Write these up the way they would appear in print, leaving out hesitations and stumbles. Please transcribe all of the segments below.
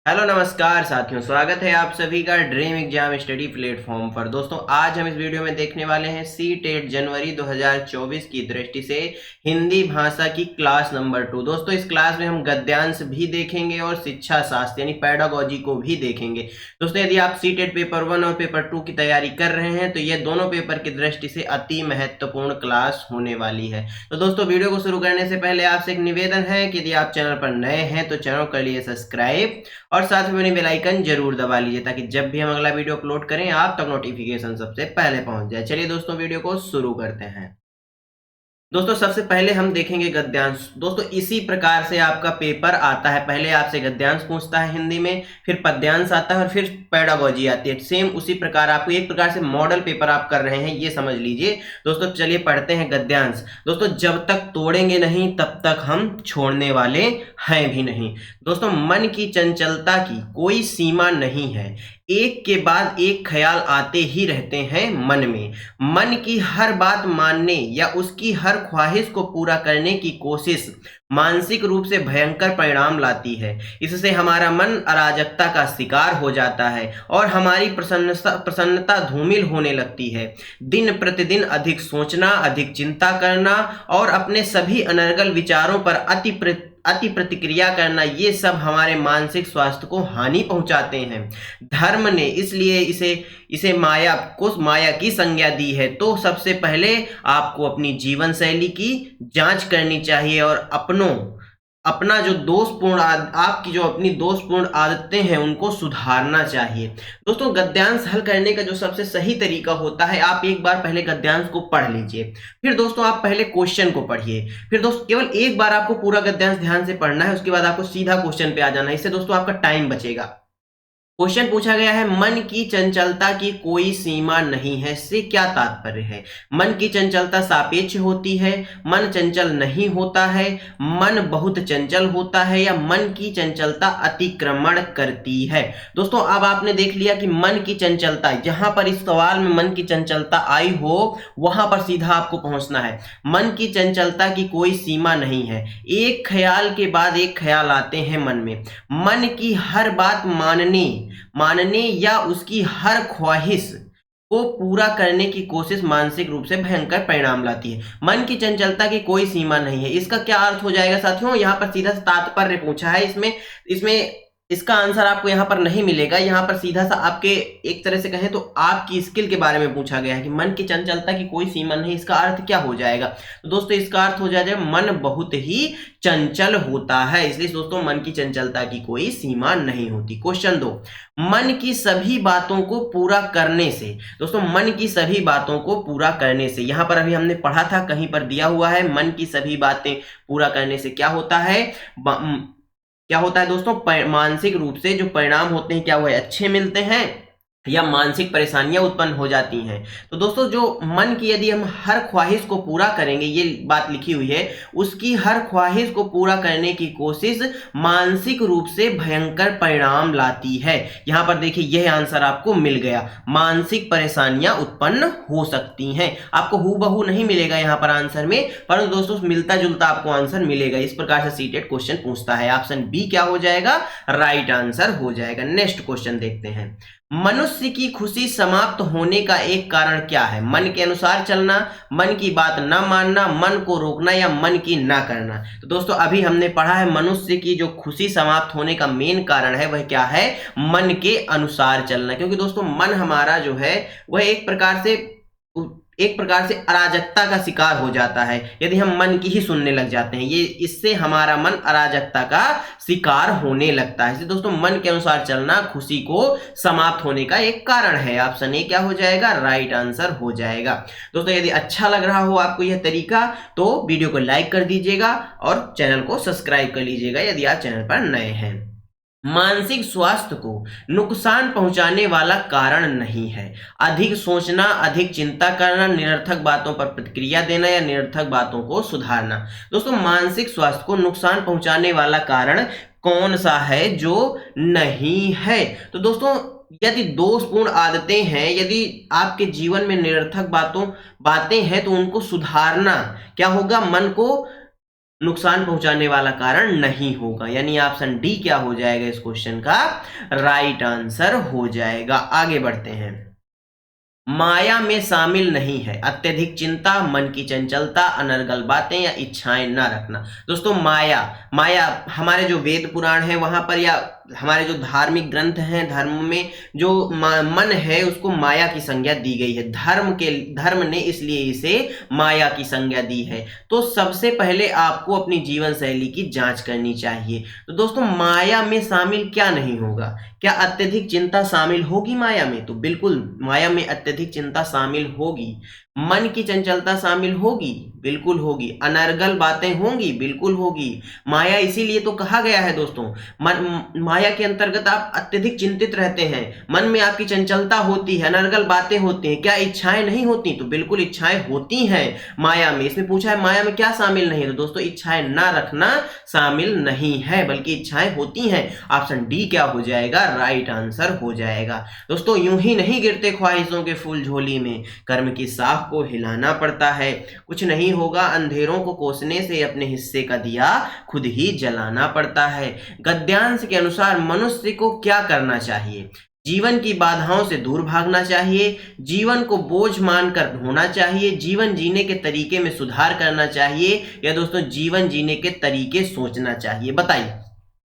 Hello नमस्कार साथियों, स्वागत है आप सभी का ड्रीम एग्जाम स्टडी प्लेटफॉर्म पर। दोस्तों आज हम इस वीडियो में देखने वाले हैं सी टेट जनवरी 2024 की दृष्टि से हिंदी भाषा की क्लास नंबर 2। दोस्तों इस क्लास में हम गद्यांश भी देखेंगे और शिक्षा शास्त्र यानी पैडागोजी को भी देखेंगे। दोस्तों यदि आप सी टेट पेपर 1 और पेपर 2 की तैयारी कर रहे हैं तो ये दोनों पेपर की दृष्टि से अति महत्वपूर्ण क्लास होने वाली है। तो दोस्तों वीडियो को शुरू करने से पहले आपसे एक निवेदन है कि यदि आप चैनल पर नए हैं तो चैनल कर लिए सब्सक्राइब और साथ में बेल आइकन जरूर दबा लीजिए ताकि जब भी हम अगला वीडियो अपलोड करें आप तक नोटिफिकेशन सबसे पहले पहुंच जाए। चलिए दोस्तों वीडियो को शुरू करते हैं। दोस्तों सबसे पहले हम देखेंगे गद्यांश। दोस्तों इसी प्रकार से आपका पेपर आता है, पहले आपसे गद्यांश पूछता है हिंदी में, फिर पद्यांश आता है और फिर पैडागोजी आती है। सेम उसी प्रकार आपको एक प्रकार से मॉडल पेपर आप कर रहे हैं, ये समझ लीजिए। दोस्तों चलिए पढ़ते हैं गद्यांश। दोस्तों जब तक तोड़ेंगे नहीं तब तक हम छोड़ने वाले हैं भी नहीं। दोस्तों मन की चंचलता की कोई सीमा नहीं है, एक के बाद एक ख्याल आते ही रहते हैं मन में। मन की हर बात मानने या उसकी हर ख्वाहिश को पूरा करने की कोशिश मानसिक रूप से भयंकर परिणाम लाती है। इससे हमारा मन अराजकता का शिकार हो जाता है और हमारी प्रसन्नता धूमिल होने लगती है। दिन प्रतिदिन अधिक सोचना, अधिक चिंता करना और अपने सभी अनर्गल विचारों पर अति प्रतिक्रिया करना, ये सब हमारे मानसिक स्वास्थ्य को हानि पहुंचाते हैं। धर्म ने इसलिए इसे माया की संज्ञा दी है। तो सबसे पहले आपको अपनी जीवन शैली की जांच करनी चाहिए और अपना जो आपकी जो अपनी दोषपूर्ण आदतें हैं उनको सुधारना चाहिए। दोस्तों गद्यांश हल करने का जो सबसे सही तरीका होता है, आप एक बार पहले गद्यांश को पढ़ लीजिए, फिर दोस्तों आप पहले क्वेश्चन को पढ़िए, फिर दोस्तों केवल एक बार आपको पूरा गद्यांश ध्यान से पढ़ना है, उसके बाद आपको सीधा क्वेश्चन पे आ जाना है। इससे दोस्तों आपका टाइम बचेगा। क्वेश्चन पूछा गया है, मन की चंचलता की कोई सीमा नहीं है, से क्या तात्पर्य है? मन की चंचलता सापेक्ष होती है, मन चंचल नहीं होता है, मन बहुत चंचल होता है, या मन की चंचलता अतिक्रमण करती है? दोस्तों अब आपने देख लिया कि मन की चंचलता, जहां पर इस सवाल में मन की चंचलता आई हो वहां पर सीधा आपको पहुंचना है। मन की चंचलता की कोई सीमा नहीं है, एक ख्याल के बाद एक ख्याल आते हैं मन में। मन की हर बात मानने या उसकी हर ख्वाहिश को पूरा करने की कोशिश मानसिक रूप से भयंकर परिणाम लाती है। मन की चंचलता की कोई सीमा नहीं है, इसका क्या अर्थ हो जाएगा साथियों? यहाँ पर सीधा तात्पर्य पूछा है, इसमें इसका आंसर आपको यहाँ पर नहीं मिलेगा। यहाँ पर सीधा सा आपके एक तरह से कहें तो आपकी स्किल के बारे में पूछा गया है कि मन की चंचलता की कोई सीमा नहीं, इसका अर्थ क्या हो जाएगा? तो दोस्तों इसका अर्थ हो जाएगा मन बहुत ही चंचल होता है, इसलिए दोस्तों मन की चंचलता की कोई सीमा नहीं होती। क्वेश्चन 2, मन की सभी बातों को पूरा करने से। दोस्तों मन की सभी बातों को पूरा करने से, यहाँ पर अभी हमने पढ़ा था, कहीं पर दिया हुआ है मन की सभी बातें पूरा करने से क्या होता है? दोस्तों? मानसिक रूप से जो परिणाम होते हैं क्या वो अच्छे मिलते हैं या मानसिक परेशानियां उत्पन्न हो जाती हैं। तो दोस्तों जो मन की यदि हम हर ख्वाहिश को पूरा करेंगे, ये बात लिखी हुई है, उसकी हर ख्वाहिश को पूरा करने की कोशिश मानसिक रूप से भयंकर परिणाम लाती है। यहां पर देखिए यह आंसर आपको मिल गया, मानसिक परेशानियां उत्पन्न हो सकती हैं। आपको हूबहू नहीं मिलेगा यहां पर आंसर में, परंतु दोस्तों मिलता जुलता आपको आंसर मिलेगा। इस प्रकार से सीटेट क्वेश्चन पूछता है। ऑप्शन बी क्या हो जाएगा? राइट आंसर हो जाएगा। नेक्स्ट क्वेश्चन देखते हैं, मनुष्य की खुशी समाप्त होने का एक कारण क्या है? मन के अनुसार चलना, मन की बात न मानना, मन को रोकना, या मन की ना करना? तो दोस्तों अभी हमने पढ़ा है मनुष्य की जो खुशी समाप्त होने का मेन कारण है वह क्या है? मन के अनुसार चलना। क्योंकि दोस्तों मन हमारा जो है वह एक प्रकार से अराजकता का शिकार हो जाता है यदि हम मन की ही सुनने लग जाते हैं। ये इससे हमारा मन अराजकता का शिकार होने लगता है। इसलिए दोस्तों मन के अनुसार चलना खुशी को समाप्त होने का एक कारण है। ऑप्शन ए क्या हो जाएगा? राइट आंसर हो जाएगा। दोस्तों यदि अच्छा लग रहा हो आपको यह तरीका तो वीडियो को लाइक कर दीजिएगा और चैनल को सब्सक्राइब कर लीजिएगा यदि आप चैनल पर नए हैं। मानसिक स्वास्थ्य को नुकसान पहुंचाने वाला कारण नहीं है। अधिक सोचना, अधिक चिंता करना, निरर्थक बातों पर प्रतिक्रिया देना, या निरर्थक बातों को सुधारना। दोस्तों मानसिक स्वास्थ्य को नुकसान पहुंचाने वाला कारण कौन सा है जो नहीं है? तो दोस्तों यदि दोषपूर्ण आदतें हैं, यदि आपके जीवन में निरर्थक बातें हैं तो उनको सुधारना क्या होगा? मन को नुकसान पहुंचाने वाला कारण नहीं होगा। यानी ऑप्शन डी क्या हो जाएगा इस क्वेश्चन का राइट आंसर हो जाएगा। आगे बढ़ते हैं। माया में शामिल नहीं है अत्यधिक चिंता, मन की चंचलता, अनर्गल बातें या इच्छाएं न रखना। दोस्तों माया, माया हमारे जो वेद पुराण है वहां पर या हमारे जो धार्मिक ग्रंथ हैं धर्म में जो मन है उसको माया की संज्ञा दी गई है। धर्म ने इसलिए इसे माया की संज्ञा दी है। तो सबसे पहले आपको अपनी जीवन शैली की जांच करनी चाहिए। तो दोस्तों माया में शामिल क्या नहीं होगा? क्या अत्यधिक चिंता शामिल होगी माया में? तो बिल्कुल माया में अत्यधिक चिंता शामिल होगी। मन की चंचलता शामिल होगी, बिल्कुल होगी। अनर्गल बातें होंगी, बिल्कुल होगी। माया इसीलिए तो कहा गया है दोस्तों, माया के अंतर्गत आप अत्यधिक चिंतित रहते हैं, मन में आपकी चंचलता होती है, अनर्गल बातें होती हैं। क्या इच्छाएं नहीं होती? तो बिल्कुल इच्छाएं होती हैं माया में। इसमें पूछा है माया में क्या शामिल नहीं है, तो दोस्तों इच्छाएं ना रखना शामिल नहीं है, बल्कि इच्छाएं होती हैं। ऑप्शन डी क्या हो जाएगा राइट आंसर हो जाएगा। दोस्तों यूं ही नहीं गिरते ख्वाहिशों के फूल झोली में, कर्म की साख को हिलाना पड़ता है। कुछ नहीं होगा अंधेरों को कोसने से, अपने हिस्से का दिया खुद ही जलाना पड़ता है। गद्यांश के अनुसार मनुष्य को क्या करना चाहिए? जीवन की बाधाओं से दूर भागना चाहिए, जीवन को बोझ मानकर ढोना चाहिए, जीवन जीने के तरीके में सुधार करना चाहिए, या दोस्तों जीवन जीने के तरीके सोचना चाहिए। बताइए।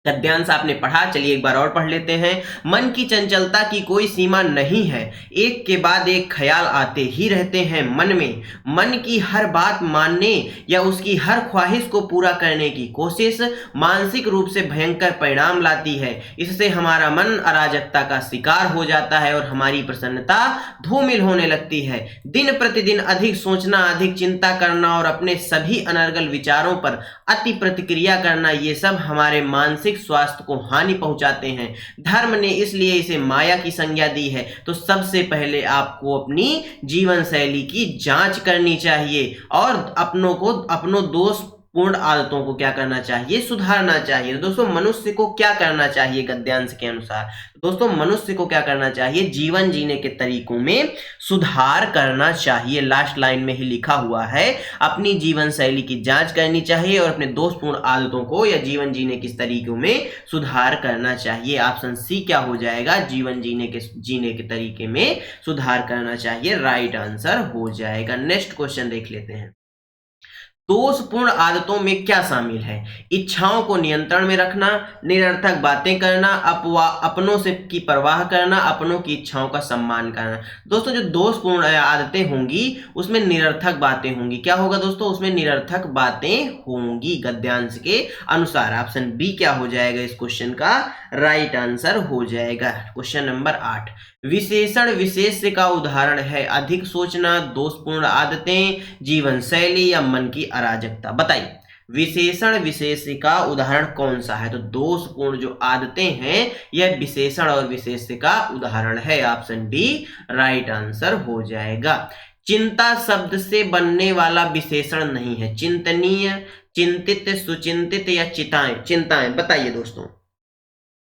गद्यांश आपने पढ़ा, चलिए एक बार और पढ़ लेते हैं। मन की चंचलता की कोई सीमा नहीं है, एक के बाद एक ख्याल आते ही रहते हैं मन में। मन की हर बात मानने या उसकी हर ख्वाहिश को पूरा करने की कोशिश मानसिक रूप से भयंकर परिणाम लाती है। इससे हमारा मन अराजकता का शिकार हो जाता है और हमारी प्रसन्नता धूमिल होने लगती है। दिन प्रतिदिन अधिक सोचना, अधिक चिंता करना और अपने सभी अनर्गल विचारों पर अति प्रतिक्रिया करना, ये सब हमारे मानसिक स्वास्थ्य को हानि पहुंचाते हैं। धर्म ने इसलिए इसे माया की संज्ञा दी है। तो सबसे पहले आपको अपनी जीवन शैली की जांच करनी चाहिए और अपनों दोष पूर्ण आदतों को क्या करना चाहिए? सुधारना चाहिए। तो दोस्तों मनुष्य को क्या करना चाहिए गद्यांश के अनुसार? दोस्तों मनुष्य को क्या करना चाहिए? जीवन जीने के तरीकों में सुधार करना चाहिए। लास्ट लाइन में ही लिखा हुआ है, अपनी जीवन शैली की जांच करनी चाहिए और अपने दोषपूर्ण आदतों को या जीवन जीने के तरीकों में सुधार करना चाहिए। ऑप्शन सी क्या हो जाएगा? जीवन जीने के तरीके में सुधार करना चाहिए, राइट आंसर हो जाएगा। नेक्स्ट क्वेश्चन देख लेते हैं। दोषपूर्ण आदतों में क्या शामिल है? इच्छाओं को नियंत्रण में रखना, निरर्थक बातें करना, अपनों से की परवाह करना, अपनों की इच्छाओं का सम्मान करना। दोस्तों जो दोषपूर्ण आदतें होंगी उसमें निरर्थक बातें होंगी। क्या होगा दोस्तों? उसमें निरर्थक बातें होंगी गद्यांश के अनुसार। ऑप्शन बी क्या हो जाएगा इस क्वेश्चन का राइट आंसर हो जाएगा। क्वेश्चन नंबर 8, विशेषण विशेष्य का उदाहरण है अधिक सोचना, दोषपूर्ण आदतें, जीवन शैली या मन की अराजकता। बताइए विशेषण विशेष्य का उदाहरण कौन सा है? तो दोषपूर्ण जो आदतें हैं यह विशेषण और विशेष्य का उदाहरण है। ऑप्शन डी राइट आंसर हो जाएगा। चिंता शब्द से बनने वाला विशेषण नहीं है, चिंतनीय, चिंतित, सुचिंतित या चिंताएं। बताइए दोस्तों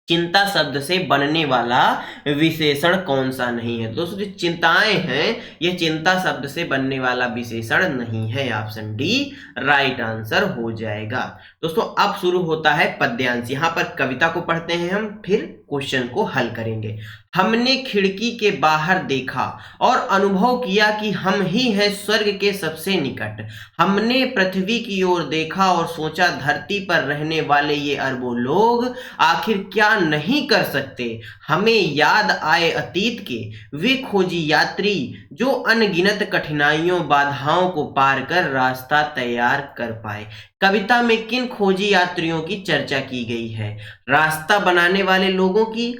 चिंता शब्द से बनने वाला विशेषण कौन सा नहीं है? दोस्तों जो चिंताएं हैं ये चिंता शब्द से बनने वाला विशेषण नहीं है। ऑप्शन डी राइट आंसर हो जाएगा। दोस्तों अब शुरू होता है पद्यांश। यहाँ पर कविता को पढ़ते हैं हम, फिर क्वेश्चन को हल करेंगे। हमने खिड़की के बाहर देखा और अनुभव किया कि हम ही हैं स्वर्ग के सबसे निकट। हमने पृथ्वी की ओर देखा और सोचा धरती पर रहने वाले ये अरबों लोग आखिर क्या नहीं कर सकते। हमें याद आए अतीत के वे खोजी यात्री जो अनगिनत कठिनाइयों बाधाओं को पार कर रास्ता तैयार कर पाए। कविता में किन खोजी यात्रियों की चर्चा की गई है? रास्ता बनाने वाले लोगों की,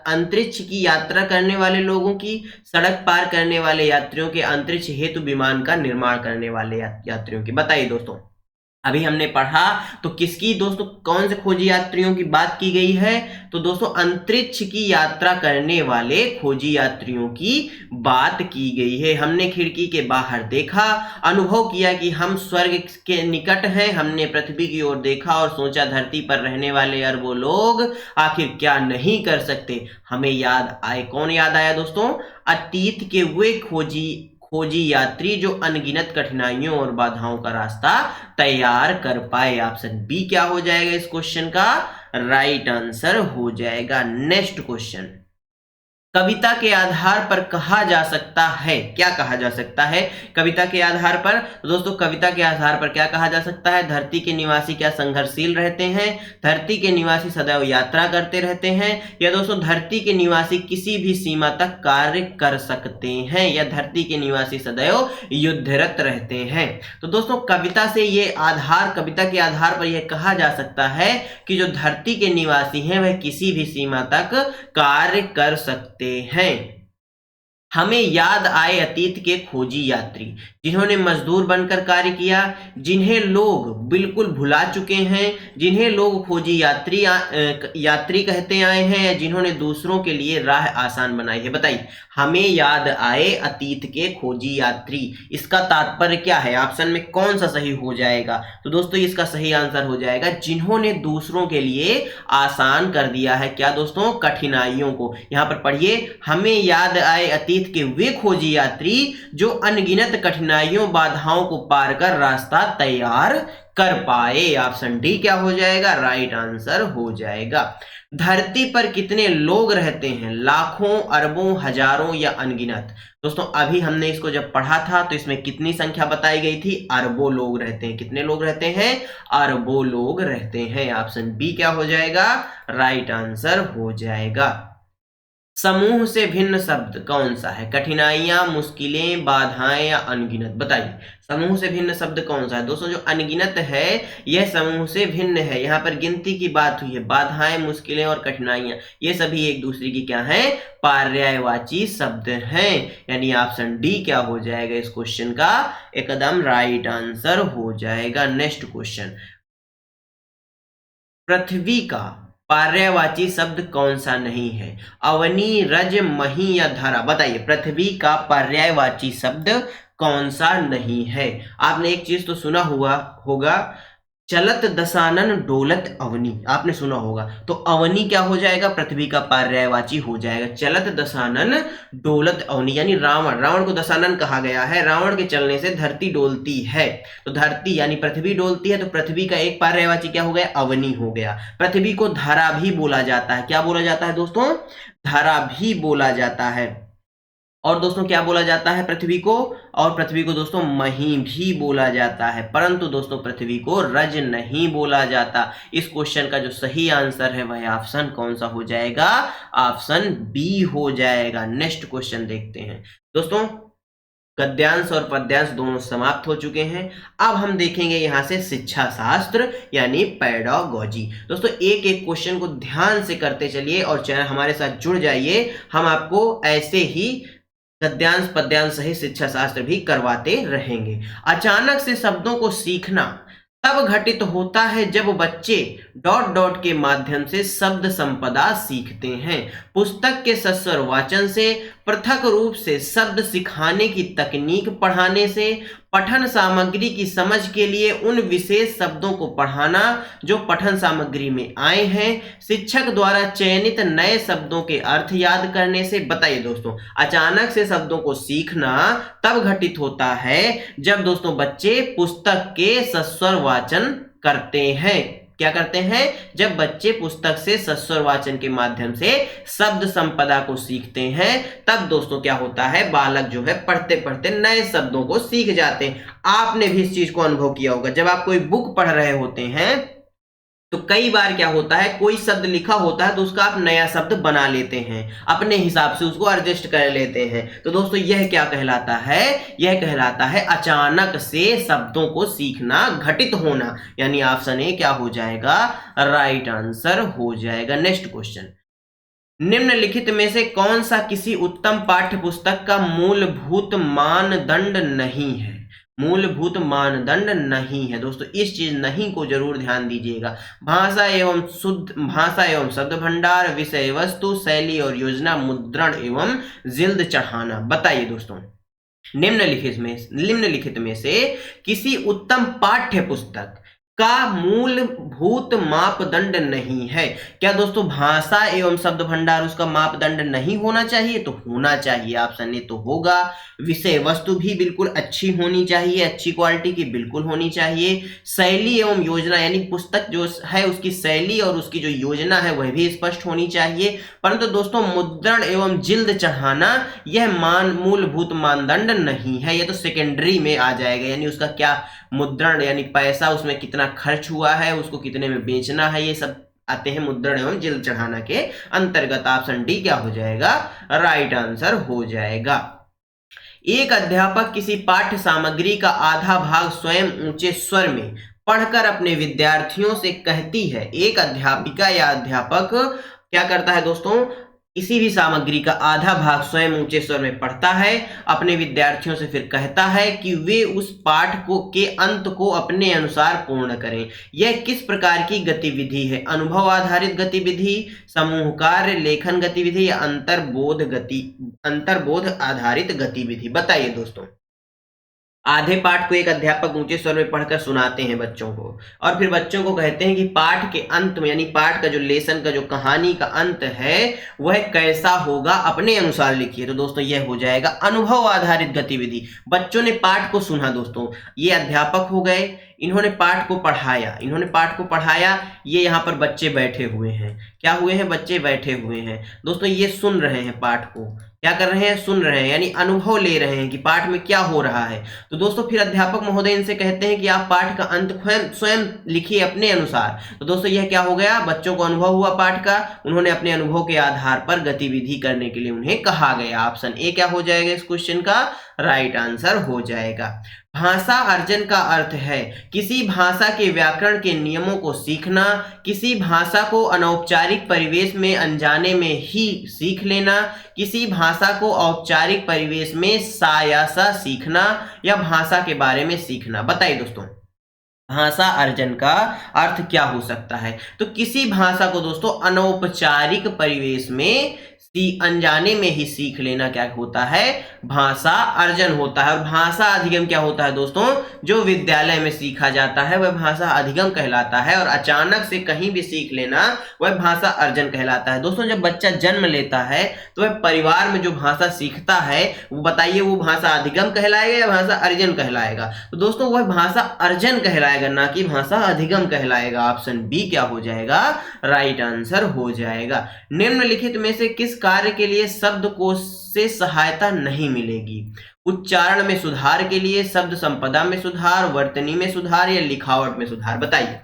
अंतरिक्ष की यात्रा करने वाले लोगों की, सड़क पार करने वाले यात्रियों के, अंतरिक्ष हेतु विमान का निर्माण करने वाले यात्रियों की। बताइए दोस्तों अभी हमने पढ़ा तो किसकी दोस्तों कौन से खोजी यात्रियों की बात की गई है? तो दोस्तों अंतरिक्ष की यात्रा करने वाले खोजी यात्रियों की बात की गई है। हमने खिड़की के बाहर देखा, अनुभव किया कि हम स्वर्ग के निकट हैं। हमने पृथ्वी की ओर देखा और सोचा धरती पर रहने वाले अरबों लोग आखिर क्या नहीं कर सकते। हमें याद आए, कौन याद आया दोस्तों? अतीत के वे खोजी यात्री जो अनगिनत कठिनाइयों और बाधाओं का रास्ता तैयार कर पाए। ऑप्शन बी क्या हो जाएगा इस क्वेश्चन का राइट आंसर हो जाएगा। नेक्स्ट क्वेश्चन, कविता के आधार पर कहा जा सकता है, क्या कहा जा सकता है कविता के आधार पर? तो दोस्तों कविता के आधार पर क्या कहा जा सकता है? धरती के निवासी क्या संघर्षशील रहते हैं, धरती के निवासी सदैव यात्रा करते रहते हैं, या दोस्तों धरती के निवासी किसी भी सीमा तक कार्य कर सकते हैं, या धरती के निवासी सदैव युद्धरत रहते हैं। तो दोस्तों कविता से ये कविता के आधार पर यह कहा जा सकता है कि जो धरती के निवासी हैं वह किसी भी सीमा तक कार्य कर सकते हैं। हमें याद आए अतीत के खोजी यात्री जिन्होंने मजदूर बनकर कार्य किया, जिन्हें लोग बिल्कुल भुला चुके हैं, जिन्हें लोग खोजी यात्री कहते आए हैं, या जिन्होंने दूसरों के लिए राह आसान बनाई है। बताइए, हमें याद आए अतीत के खोजी यात्री, इसका तात्पर्य क्या है? ऑप्शन में कौन सा सही हो जाएगा? तो दोस्तों इसका सही आंसर हो जाएगा जिन्होंने दूसरों के लिए आसान कर दिया है। क्या दोस्तों? कठिनाइयों को। यहां पर पढ़िए, हमें याद आए अतीत के वे खोजी यात्री जो अनगिनत कठिनाइयों बाधाओं को पार कर रास्ता तैयार कर पाए। ऑप्शन डी क्या हो जाएगा राइट आंसर हो जाएगा। धरती पर कितने लोग रहते हैं? लाखों, अरबों, हजारों या अनगिनत? दोस्तों अभी हमने इसको जब पढ़ा था तो इसमें कितनी संख्या बताई गई थी? अरबों लोग रहते हैं। कितने लोग रहते हैं? अरबों लोग रहते हैं। ऑप्शन बी क्या हो जाएगा राइट आंसर हो जाएगा। समूह से भिन्न शब्द कौन सा है? कठिनाइयां, मुश्किलें, बाधाएं या अनगिनत? बताइए, समूह से भिन्न शब्द कौन सा है? दोस्तों जो अनगिनत है यह समूह से भिन्न है। यहाँ पर गिनती की बात हुई है। बाधाएं, मुश्किलें और कठिनाइयां ये सभी एक दूसरे की क्या है? पर्यायवाची शब्द हैं। यानी ऑप्शन डी क्या हो जाएगा इस क्वेश्चन का एकदम राइट आंसर हो जाएगा। नेक्स्ट क्वेश्चन, पृथ्वी का पर्यायवाची शब्द कौन सा नहीं है? अवनी, रज, मही या धरा? बताइए, पृथ्वी का पर्यायवाची शब्द कौन सा नहीं है? आपने एक चीज तो सुना होगा चलत दशानन डोलत अवनी, आपने सुना होगा। तो अवनी क्या हो जाएगा? पृथ्वी का पर्यायवाची हो जाएगा। चलत दशानन डोलत अवनी, यानी रावण को दशानन कहा गया है। रावण के चलने से धरती डोलती है, तो धरती यानी पृथ्वी डोलती है, तो पृथ्वी का एक पर्यायवाची क्या हो गया? अवनी हो गया। पृथ्वी को धरा भी बोला जाता है। क्या बोला जाता है दोस्तों? धरा भी बोला जाता है। और दोस्तों क्या बोला जाता है पृथ्वी को? और पृथ्वी को दोस्तों मही भी बोला जाता है, परंतु दोस्तों पृथ्वी को रज नहीं बोला जाता। इस क्वेश्चन का जो सही आंसर है वह ऑप्शन कौन सा हो जाएगा? ऑप्शन बी हो जाएगा। नेक्स्ट क्वेश्चन देखते हैं। दोस्तों गद्यांश और पद्यांश दोनों समाप्त हो चुके हैं। अब हम देखेंगे यहां से शिक्षा शास्त्र यानी पेडागोजी। दोस्तों एक एक क्वेश्चन को ध्यान से करते चलिए और चैनल हमारे साथ जुड़ जाइए। हम आपको ऐसे ही गद्यांश पद्यांश सहित शिक्षा शास्त्र भी करवाते रहेंगे। अचानक से शब्दों को सीखना तब घटित होता है जब बच्चे डॉट डॉट के माध्यम से शब्द संपदा सीखते हैं। पुस्तक के सस्वर वाचन से, पृथक रूप से शब्द सिखाने की तकनीक पढ़ाने से, पठन सामग्री की समझ के लिए उन विशेष शब्दों को पढ़ाना जो पठन सामग्री में आए हैं, शिक्षक द्वारा चयनित नए शब्दों के अर्थ याद करने से। बताइए दोस्तों, अचानक से शब्दों को सीखना तब घटित होता है जब दोस्तों बच्चे पुस्तक के सस्वर वाचन करते हैं। क्या करते हैं? जब बच्चे पुस्तक से सस्वर वाचन के माध्यम से शब्द संपदा को सीखते हैं, तब दोस्तों क्या होता है? बालक जो है पढ़ते पढ़ते नए शब्दों को सीख जाते हैं। आपने भी इस चीज को अनुभव किया होगा। जब आप कोई बुक पढ़ रहे होते हैं तो कई बार क्या होता है, कोई शब्द लिखा होता है तो उसका आप नया शब्द बना लेते हैं, अपने हिसाब से उसको एडजस्ट कर लेते हैं। तो दोस्तों यह क्या कहलाता है? यह कहलाता है अचानक से शब्दों को सीखना, घटित होना। यानी ऑप्शन ए क्या हो जाएगा? राइट आंसर हो जाएगा। नेक्स्ट क्वेश्चन, निम्नलिखित में से कौन सा किसी उत्तम पाठ्य पुस्तक का मूलभूत मानदंड नहीं है? मूलभूत मानदंड नहीं है। दोस्तों इस चीज नहीं को जरूर ध्यान दीजिएगा। भाषा एवं शब्द भंडार, विषय वस्तु, शैली और योजना, मुद्रण एवं जिल्द चढ़ाना। बताइए दोस्तों, निम्नलिखित में से किसी उत्तम पाठ्य पुस्तक का मूलभूत मापदंड नहीं है। क्या दोस्तों भाषा एवं शब्द भंडार उसका मापदंड नहीं होना चाहिए? तो होना चाहिए। ऑप्शन ए तो होगा। विषय वस्तु भी बिल्कुल अच्छी होनी चाहिए, अच्छी क्वालिटी की बिल्कुल होनी चाहिए। शैली एवं योजना यानी पुस्तक जो है उसकी शैली और उसकी जो योजना है वह भी स्पष्ट होनी चाहिए। परंतु दोस्तों मुद्रण एवं जिल्द चढ़ाना यह मूलभूत मानदंड नहीं है, यह तो सेकेंडरी में आ जाएगा। यानी उसका क्या मुद्रण यानी पैसा उसमें कितना खर्च हुआ है, उसको कितने में बेचना है, ये सब आते हैं मुद्रण एवं जिल्द चढ़ाना के अंतर्गत। ऑप्शन डी क्या हो जाएगा? राइट आंसर हो जाएगा। एक अध्यापक किसी पाठ्य सामग्री का आधा भाग स्वयं ऊंचे स्वर में पढ़कर अपने विद्यार्थियों से कहती है। एक अध्यापिका या अध्यापक क्या करता है दोस्तों? किसी भी सामग्री का आधा भाग स्वयं ऊंचे स्वर में पढ़ता है, अपने विद्यार्थियों से फिर कहता है कि वे उस पाठ को के अंत को अपने अनुसार पूर्ण करें। यह किस प्रकार की गतिविधि है? अनुभव आधारित गतिविधि, समूह कार्य, लेखन गतिविधि या अंतर्बोध आधारित गतिविधि? बताइए दोस्तों। आधे पाठ को एक अध्यापक ऊंचे स्वर में पढ़कर सुनाते हैं बच्चों को, और फिर बच्चों को कहते हैं कि पाठ के अंत में यानी पाठ का जो लेसन का जो कहानी का अंत है वह कैसा होगा, अपने अनुसार लिखिए। तो दोस्तों यह हो जाएगा अनुभव आधारित गतिविधि। बच्चों ने पाठ को सुना दोस्तों, ये अध्यापक हो गए, इन्होंने पाठ को पढ़ाया, ये यहाँ पर बच्चे बैठे हुए हैं। क्या हुए हैं? बच्चे बैठे हुए हैं दोस्तों, ये सुन रहे हैं पाठ को। क्या कर रहे हैं? सुन रहे हैं, यानी अनुभव ले रहे हैं कि पाठ में क्या हो रहा है। तो दोस्तों फिर अध्यापक महोदय इनसे कहते हैं कि आप पाठ का अंत स्वयं लिखिए अपने अनुसार। तो दोस्तों यह क्या हो गया? बच्चों को अनुभव हुआ पाठ का, उन्होंने अपने अनुभव के आधार पर गतिविधि करने के लिए उन्हें कहा गया। ऑप्शन ए क्या हो जाएगा इस क्वेश्चन का? राइट आंसर हो जाएगा। भाषा अर्जन का अर्थ है किसी भाषा के व्याकरण के नियमों को सीखना, किसी भाषा को अनौपचारिक परिवेश में अनजाने में ही सीख लेना, किसी भाषा को औपचारिक परिवेश में सायासा सीखना, या भाषा के बारे में सीखना। बताइए दोस्तों भाषा अर्जन का अर्थ क्या हो सकता है? तो किसी भाषा को दोस्तों अनौपचारिक परिवेश में अनजाने में ही सीख लेना क्या होता है? भाषा अर्जन होता है। और भाषा अधिगम क्या होता है दोस्तों? जो विद्यालय में सीखा जाता है वह भाषा अधिगम कहलाता है, और अचानक से कहीं भी सीख लेना वह भाषा अर्जन कहलाता है। दोस्तों जब बच्चा जन्म लेता है तो वह परिवार में जो भाषा सीखता है वो बताइए वो भाषा अधिगम कहलाएगा या भाषा अर्जन कहलाएगा? तो दोस्तों वह भाषा अर्जन कहलाएगा, ना कि भाषा अधिगम कहलाएगा। ऑप्शन बी क्या हो जाएगा? राइट आंसर हो जाएगा। निम्नलिखित में से किस कार्य के लिए शब्दकोश से सहायता नहीं मिलेगी? उच्चारण में सुधार के लिए, शब्द संपदा में सुधार, वर्तनी में सुधार, या लिखावट में सुधार? बताइए।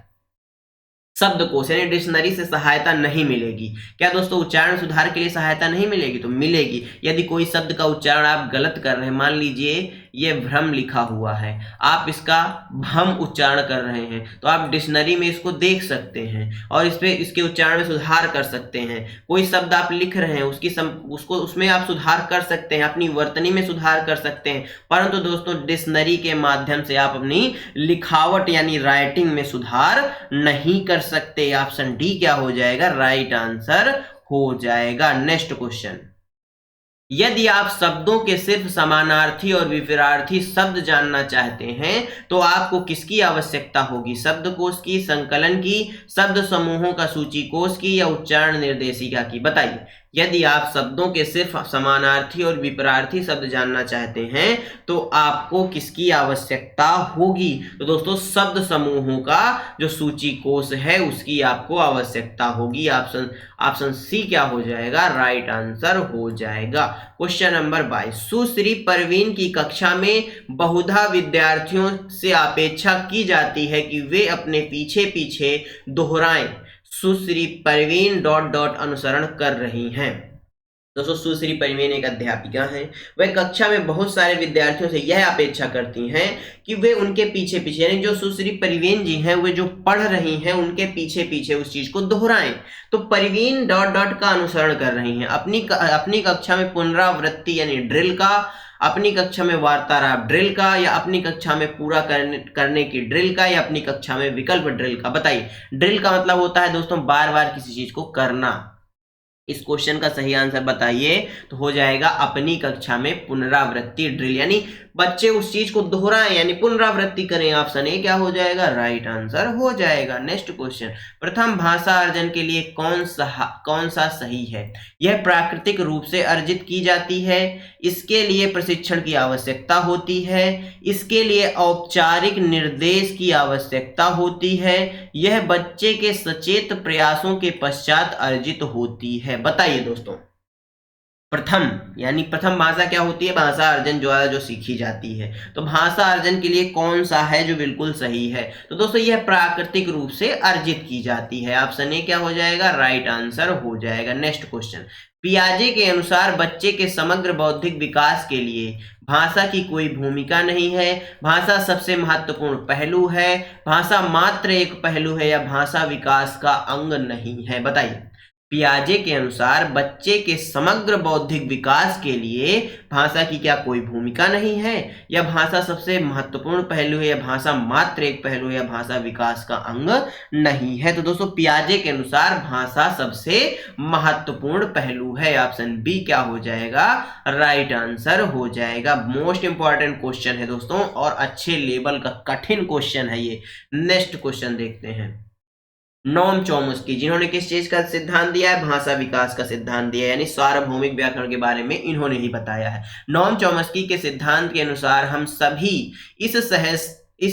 शब्दकोश यानी डिक्शनरी से सहायता नहीं मिलेगी। क्या दोस्तों उच्चारण सुधार के लिए सहायता नहीं मिलेगी? तो मिलेगी। यदि कोई शब्द का उच्चारण आप गलत कर रहे हैं, मान लीजिए ये भ्रम लिखा हुआ है, आप इसका भ्रम उच्चारण कर रहे हैं, तो आप डिक्शनरी में इसको देख सकते हैं और इस पे इसके उच्चारण में सुधार कर सकते हैं। कोई शब्द आप लिख रहे हैं उसको उसमें आप सुधार कर सकते हैं, अपनी वर्तनी में सुधार कर सकते हैं, परंतु दोस्तों डिक्शनरी के माध्यम से आप अपनी लिखावट यानी राइटिंग में सुधार नहीं कर सकते। ऑप्शन डी क्या हो जाएगा? राइट आंसर हो जाएगा। नेक्स्ट क्वेश्चन, यदि आप शब्दों के सिर्फ समानार्थी और विपरीतार्थी शब्द जानना चाहते हैं तो आपको किसकी आवश्यकता होगी? शब्दकोश की, संकलन की, शब्द समूहों का सूचीकोश की, या उच्चारण निर्देशिका की? बताइए। यदि आप शब्दों के सिर्फ समानार्थी और विपरीतार्थी शब्द जानना चाहते हैं तो आपको किसकी आवश्यकता होगी? तो दोस्तों शब्द समूहों का जो सूचीकोश है उसकी आपको आवश्यकता होगी। ऑप्शन सी क्या हो जाएगा? राइट आंसर हो जाएगा। क्वेश्चन नंबर 22, सुश्री परवीन की कक्षा में बहुधा विद्यार्थियों से अपेक्षा की जाती है कि वे अपने पीछे पीछे दोहराएं। सुश्री परवीन ... अनुसरण कर रही हैं। दोस्तों सुश्री परवीन एक अध्यापिका हैं, वह कक्षा में बहुत सारे विद्यार्थियों से यह अपेक्षा करती हैं कि वे उनके पीछे पीछे यानी जो सुश्री परवीन जी हैं वे जो पढ़ रही हैं उनके पीछे पीछे उस चीज को दोहराएं। तो परवीन ... का अनुसरण कर रही हैं अपनी कक्षा में पुनरावृत्ति यानी ड्रिल का, अपनी कक्षा में वार्तालाप ड्रिल का, या अपनी कक्षा में पूरा करने की ड्रिल का, या अपनी कक्षा में विकल्प ड्रिल का? बताइए। ड्रिल का मतलब होता है दोस्तों बार बार किसी चीज को करना, इस क्वेश्चन का सही आंसर बताइए, तो हो जाएगा अपनी कक्षा में पुनरावृत्ति ड्रिल, यानी बच्चे उस चीज को दोहराएं यानी पुनरावृत्ति करें। ऑप्शन ए क्या हो जाएगा, राइट आंसर हो जाएगा। नेक्स्ट क्वेश्चन, प्रथम भाषा अर्जन के लिए कौन सा सही है? यह प्राकृतिक रूप से अर्जित की जाती है, इसके लिए प्रशिक्षण की आवश्यकता होती है, इसके लिए औपचारिक निर्देश की आवश्यकता होती है, यह बच्चे के सचेत प्रयासों के पश्चात अर्जित होती है। बताइए दोस्तों, प्रथम यानी प्रथम भाषा क्या होती है? भाषा अर्जन जो सीखी जाती है। तो भाषा अर्जन के लिए कौन सा है जो बिल्कुल सही है? तो दोस्तों यह प्राकृतिक रूप से अर्जित की जाती है। ऑप्शन ए क्या हो जाएगा, राइट आंसर हो जाएगा। नेक्स्ट क्वेश्चन, पियाजे के अनुसार बच्चे के समग्र बौद्धिक विकास के लिए भाषा की कोई भूमिका नहीं है, भाषा सबसे महत्वपूर्ण पहलू है, भाषा मात्र एक पहलू है, या भाषा विकास का अंग नहीं है? बताइए, पियाजे के अनुसार बच्चे के समग्र बौद्धिक विकास के लिए भाषा की क्या कोई भूमिका नहीं है, या भाषा सबसे महत्वपूर्ण पहलू है, या भाषा मात्र एक पहलू है, या भाषा विकास का अंग नहीं है? तो दोस्तों पियाजे के अनुसार भाषा सबसे महत्वपूर्ण पहलू है। ऑप्शन बी क्या हो जाएगा, राइट आंसर हो जाएगा। मोस्ट इंपॉर्टेंट क्वेश्चन है दोस्तों, और अच्छे लेवल का कठिन क्वेश्चन है ये। नेक्स्ट क्वेश्चन देखते हैं, नोम चोम्स्की, जिन्होंने किस चीज का सिद्धांत दिया है? भाषा विकास का सिद्धांत दिया है, यानी सार्वभौमिक व्याकरण के बारे में इन्होंने ही बताया है। नोम चोम्स्की के सिद्धांत के अनुसार हम सभी इस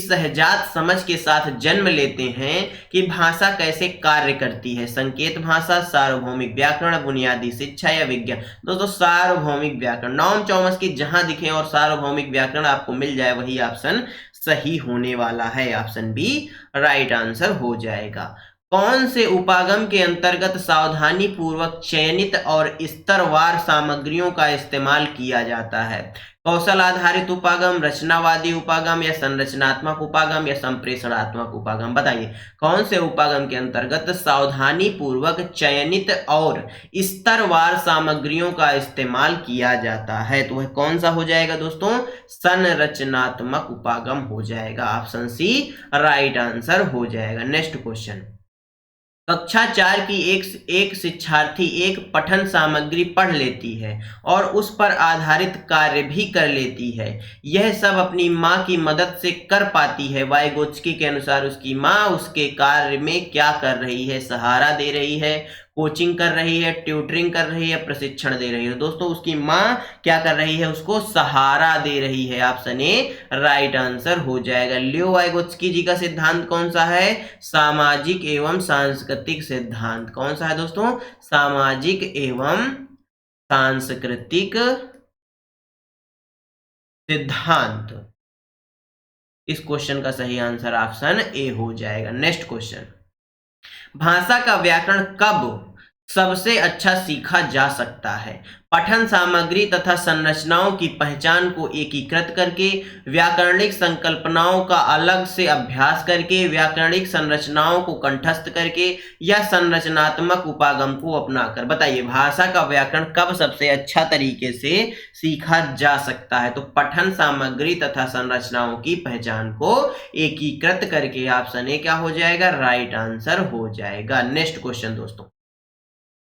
सहजात समझ के साथ जन्म लेते हैं कि भाषा कैसे कार्य करती है। संकेत भाषा, सार्वभौमिक व्याकरण, बुनियादी शिक्षा या विज्ञान? दोस्तों सार्वभौमिक व्याकरण, नोम चोम्स्की जहां दिखे और सार्वभौमिक व्याकरण आपको मिल जाए वही ऑप्शन सही होने वाला है। ऑप्शन बी राइट आंसर हो जाएगा। कौन से उपागम के अंतर्गत सावधानी पूर्वक चयनित और स्तरवार सामग्रियों का इस्तेमाल किया जाता है? कौशल आधारित उपागम, रचनावादी उपागम, या संरचनात्मक उपागम, या संप्रेषणात्मक उपागम? बताइए, कौन से उपागम के अंतर्गत सावधानी पूर्वक चयनित और स्तरवार सामग्रियों का इस्तेमाल किया जाता है? तो वह कौन सा हो जाएगा दोस्तों, संरचनात्मक उपागम हो जाएगा। ऑप्शन सी राइट आंसर हो जाएगा। नेक्स्ट क्वेश्चन, कक्षा 4 की एक शिक्षार्थी एक पठन सामग्री पढ़ लेती है और उस पर आधारित कार्य भी कर लेती है। यह सब अपनी माँ की मदद से कर पाती है। वाइगोत्स्की के अनुसार उसकी माँ उसके कार्य में क्या कर रही है? सहारा दे रही है, कोचिंग कर रही है, ट्यूटरिंग कर रही है, प्रशिक्षण दे रही है? दोस्तों उसकी माँ क्या कर रही है? उसको सहारा दे रही है। ऑप्शन ए राइट आंसर हो जाएगा। लियो वाइगोत्स्की जी का सिद्धांत कौन सा है? सामाजिक एवं सांस्कृतिक सिद्धांत। कौन सा है दोस्तों? सामाजिक एवं सांस्कृतिक सिद्धांत। इस क्वेश्चन का सही आंसर ऑप्शन ए हो जाएगा। नेक्स्ट क्वेश्चन, भाषा का व्याकरण कब सबसे अच्छा सीखा जा सकता है? पठन सामग्री तथा संरचनाओं की पहचान को एकीकृत करके, व्याकरणिक संकल्पनाओं का अलग से अभ्यास करके, व्याकरणिक संरचनाओं को कंठस्थ करके, या संरचनात्मक उपागम को अपनाकर? बताइए, भाषा का व्याकरण कब सबसे अच्छा तरीके से सीखा जा सकता है? तो पठन सामग्री तथा संरचनाओं की पहचान को एकीकृत करके। ऑप्शन ए क्या हो जाएगा? राइट आंसर हो जाएगा। नेक्स्ट क्वेश्चन दोस्तों,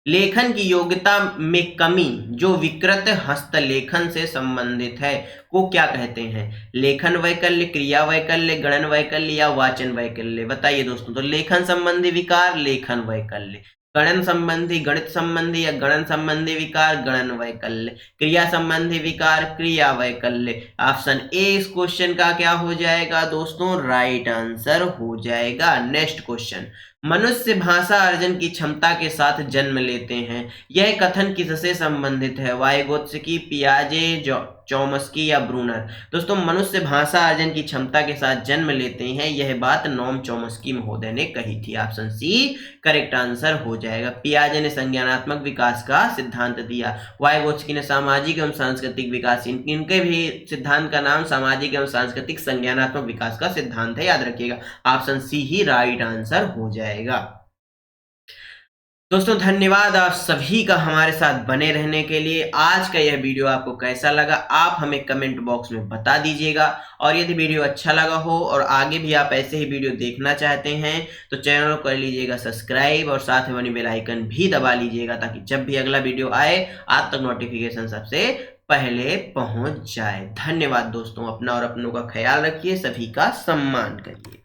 लेखन की योग्यता में कमी जो विकृत हस्तलेखन से संबंधित है को क्या कहते हैं? लेखन वैकल्य, क्रिया वैकल्य, गणन वैकल्य, या वाचन वैकल्य? बताइए दोस्तों, तो लेखन संबंधी विकार लेखन वैकल्य, गणन संबंधी गणित संबंधी या गणन संबंधी विकार गणन वैकल्य, क्रिया संबंधी विकार क्रिया वैकल्य? ऑप्शन ए इस क्वेश्चन का क्या हो जाएगा दोस्तों? राइट आंसर हो जाएगा। नेक्स्ट क्वेश्चन, मनुष्य भाषा अर्जन की क्षमता के साथ जन्म लेते हैं, यह कथन किससे संबंधित है? वाइगोत्स्की, पियाजे, चोम्स्की, या ब्रूनर? दोस्तों मनुष्य भाषा अर्जन की क्षमता के साथ जन्म लेते हैं, यह बात नोम चोम्स्की महोदय ने कही थी। ऑप्शन सी करेक्ट आंसर हो जाएगा। पियाजे ने संज्ञानात्मक विकास का सिद्धांत दिया, वाइगोत्स्की ने सामाजिक एवं सांस्कृतिक विकास। इनके भी सिद्धांत का नाम सामाजिक एवं सांस्कृतिक संज्ञानात्मक विकास का सिद्धांत है, याद रखिएगा। ऑप्शन सी ही राइट आंसर हो जाएगा। दोस्तों धन्यवाद आप सभी का हमारे साथ बने रहने के लिए। आज का यह वीडियो आपको कैसा लगा आप हमें कमेंट बॉक्स में बता दीजिएगा, और यदि वीडियो अच्छा लगा हो और आगे भी आप ऐसे ही वीडियो देखना चाहते हैं तो चैनल को कर लीजिएगा सब्सक्राइब और साथ में बनी बेल आइकन भी दबा लीजिएगा, ताकि जब भी अगला वीडियो आए आप तक नोटिफिकेशन सबसे पहले पहुंच जाए। धन्यवाद दोस्तों, अपना और अपनों का ख्याल रखिए, सभी का सम्मान करिए।